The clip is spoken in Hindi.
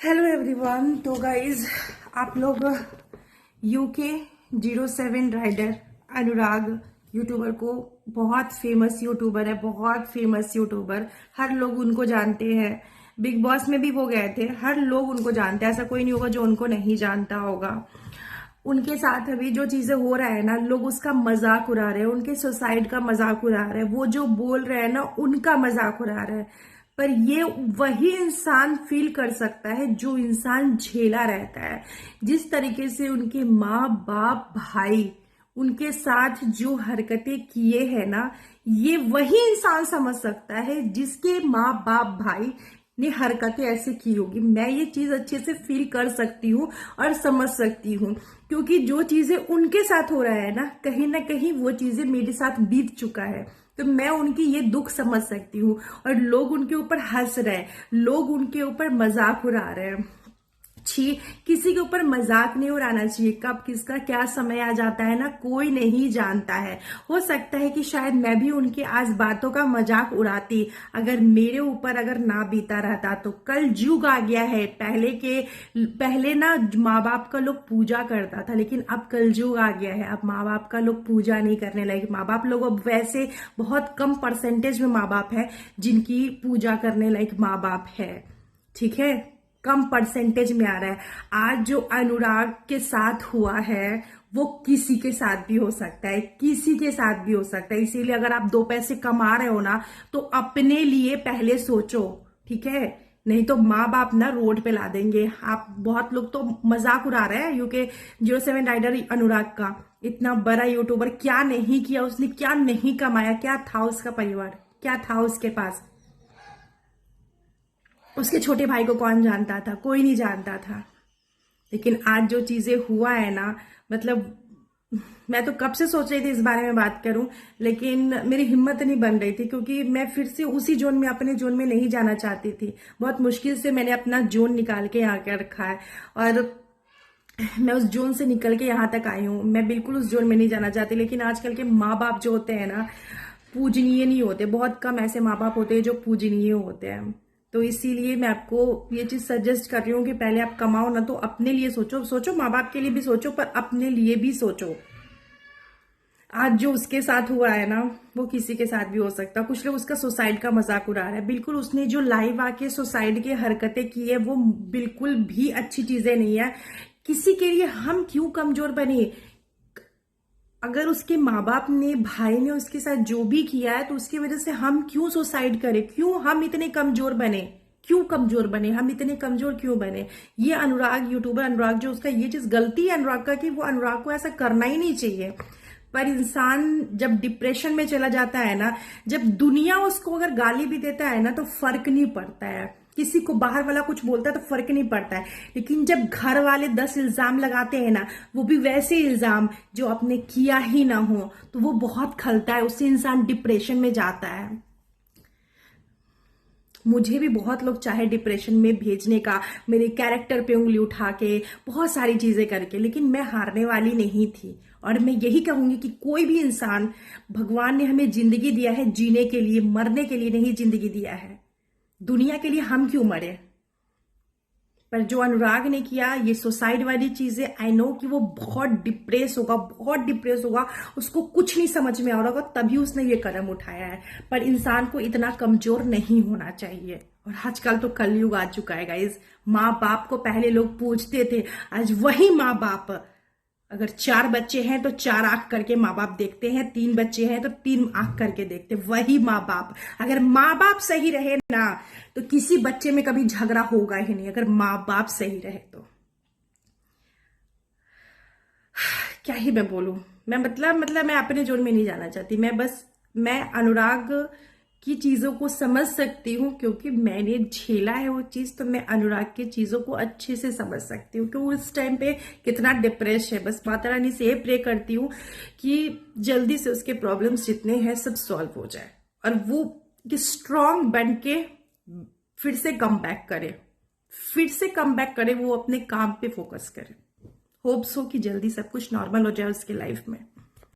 Hello everyone. तो गाइज आप लोग यूके 07 राइडर अनुराग यूट्यूबर को, बहुत फेमस यूट्यूबर है, बहुत फेमस यूट्यूबर, हर लोग उनको जानते हैं। बिग बॉस में भी वो गए थे, हर लोग उनको जानते हैं, ऐसा कोई नहीं होगा जो उनको नहीं जानता होगा। उनके साथ अभी जो चीजें हो रहा है ना, लोग उसका मजाक उड़ा रहे हैं, उनके सुसाइड का मजाक उड़ा रहे हैं, वो जो बोल रहे हैं ना उनका मजाक उड़ा रहे हैं। पर ये वही इंसान फील कर सकता है जो इंसान झेला रहता है। जिस तरीके से उनके माँ बाप भाई उनके साथ जो हरकतें किए हैं ना, ये वही इंसान समझ सकता है जिसके माँ बाप भाई ने हरकतें ऐसे की होगी। मैं ये चीज अच्छे से फील कर सकती हूँ और समझ सकती हूँ, क्योंकि जो चीजें उनके साथ हो रहा है ना कहीं वो चीजें मेरे साथ बीत चुका है। तो मैं उनकी ये दुख समझ सकती हूँ। और लोग उनके ऊपर हंस रहे हैं, लोग उनके ऊपर मजाक उड़ा रहे हैं। छी, किसी के ऊपर मजाक नहीं उड़ाना चाहिए। कब किसका क्या समय आ जाता है ना, कोई नहीं जानता है। हो सकता है कि शायद मैं भी उनकी आज बातों का मजाक उड़ाती, अगर मेरे ऊपर अगर ना बीता रहता। तो कल युग आ गया है। पहले ना माँ बाप का लोग पूजा करता था, लेकिन अब कल युग आ गया है। अब माँ बाप का लोग पूजा नहीं करने लगे। माँ बाप लोग अब वैसे बहुत कम परसेंटेज में माँ बाप है जिनकी पूजा करने लायक माँ बाप है। ठीक है, कम परसेंटेज में आ रहा है। आज जो अनुराग के साथ हुआ है वो किसी के साथ भी हो सकता है, किसी के साथ भी हो सकता है। इसीलिए अगर आप दो पैसे कमा रहे हो ना, तो अपने लिए पहले सोचो, ठीक है? नहीं तो माँ बाप ना रोड पे ला देंगे। आप बहुत लोग तो मजाक उड़ा रहे हैं यूके 07 राइडर अनुराग का। इतना बड़ा यूट्यूबर, क्या नहीं किया उसने, क्या नहीं कमाया, क्या था उसका परिवार, क्या था उसके पास? उसके छोटे भाई को कौन जानता था? कोई नहीं जानता था। लेकिन आज जो चीजें हुआ है ना, मतलब मैं तो कब से सोच रही थी इस बारे में बात करूं, लेकिन मेरी हिम्मत नहीं बन रही थी, क्योंकि मैं फिर से उसी जोन में, अपने जोन में नहीं जाना चाहती थी। बहुत मुश्किल से मैंने अपना जोन निकाल के यहाँ के रखा है, और मैं उस जोन से निकल के यहाँ तक आई हूँ। मैं बिल्कुल उस जोन में नहीं जाना चाहती। लेकिन आजकल के माँ बाप जो होते हैं ना, पूजनीय नहीं होते। बहुत कम ऐसे माँ बाप होते हैं जो पूजनीय होते हैं। तो इसीलिए मैं आपको ये चीज सजेस्ट कर रही हूँ कि पहले आप कमाओ ना, तो अपने लिए सोचो। सोचो माँ बाप के लिए भी सोचो, पर अपने लिए भी सोचो। आज जो उसके साथ हुआ है ना, वो किसी के साथ भी हो सकता। कुछ लोग उसका सुसाइड का मजाक उड़ा रहे हैं। बिल्कुल उसने जो लाइव आके सुसाइड की हरकतें की है वो बिल्कुल भी अच्छी चीजें नहीं है। किसी के लिए हम क्यों कमजोर बने? अगर उसके माँ बाप ने, भाई ने उसके साथ जो भी किया है, तो उसकी वजह से हम क्यों सुसाइड करें? क्यों हम इतने कमजोर बने? क्यों कमजोर बने? हम इतने कमजोर क्यों बने? ये अनुराग, यूट्यूबर अनुराग, जो उसका ये चीज गलती है अनुराग का कि वो, अनुराग को ऐसा करना ही नहीं चाहिए। पर इंसान जब डिप्रेशन में चला जाता है ना, जब दुनिया उसको अगर गाली भी देता है ना, तो फर्क नहीं पड़ता है। किसी को बाहर वाला कुछ बोलता है तो फर्क नहीं पड़ता है। लेकिन जब घर वाले 10 इल्जाम लगाते हैं ना, वो भी वैसे इल्जाम जो आपने किया ही ना हो, तो वो बहुत खलता है। उससे इंसान डिप्रेशन में जाता है। मुझे भी बहुत लोग चाहे डिप्रेशन में भेजने का, मेरे कैरेक्टर पे उंगली उठा के, बहुत सारी चीजें करके, लेकिन मैं हारने वाली नहीं थी। और मैं यही कहूंगी कि कोई भी इंसान, भगवान ने हमें जिंदगी दिया है जीने के लिए, मरने के लिए नहीं जिंदगी दिया है। दुनिया के लिए हम क्यों मरे? पर जो अनुराग ने किया ये सुसाइड वाली चीजें, आई नो कि वो बहुत डिप्रेस होगा, बहुत डिप्रेस होगा, उसको कुछ नहीं समझ में आ रहा होगा, तभी उसने ये कदम उठाया है। पर इंसान को इतना कमजोर नहीं होना चाहिए। और आजकल तो कलयुग आ चुका है गाइज। माँ बाप को पहले लोग पूछते थे, आज वही माँ बाप, अगर 4 बच्चे हैं तो 4 आंख करके माँ बाप देखते हैं, 3 बच्चे हैं तो 3 आंख करके देखते, वही माँ बाप। अगर माँ बाप सही रहे ना, तो किसी बच्चे में कभी झगड़ा होगा ही नहीं, अगर माँ बाप सही रहे तो। क्या ही मैं बोलूं। मैं मतलब मैं अपने जोन में नहीं जाना चाहती। मैं अनुराग की चीजों को समझ सकती हूँ, क्योंकि मैंने झेला है वो चीज। तो मैं अनुराग की चीजों को अच्छे से समझ सकती हूँ कि वो उस टाइम पे कितना डिप्रेस है। बस माता रानी से ये प्रे करती हूँ कि जल्दी से उसके प्रॉब्लम्स जितने हैं सब सॉल्व हो जाए, और वो स्ट्रांग बन के फिर से कम बैक करे, वो अपने काम पे फोकस करे। होप्स हो कि जल्दी सब कुछ नॉर्मल हो जाए उसके लाइफ में।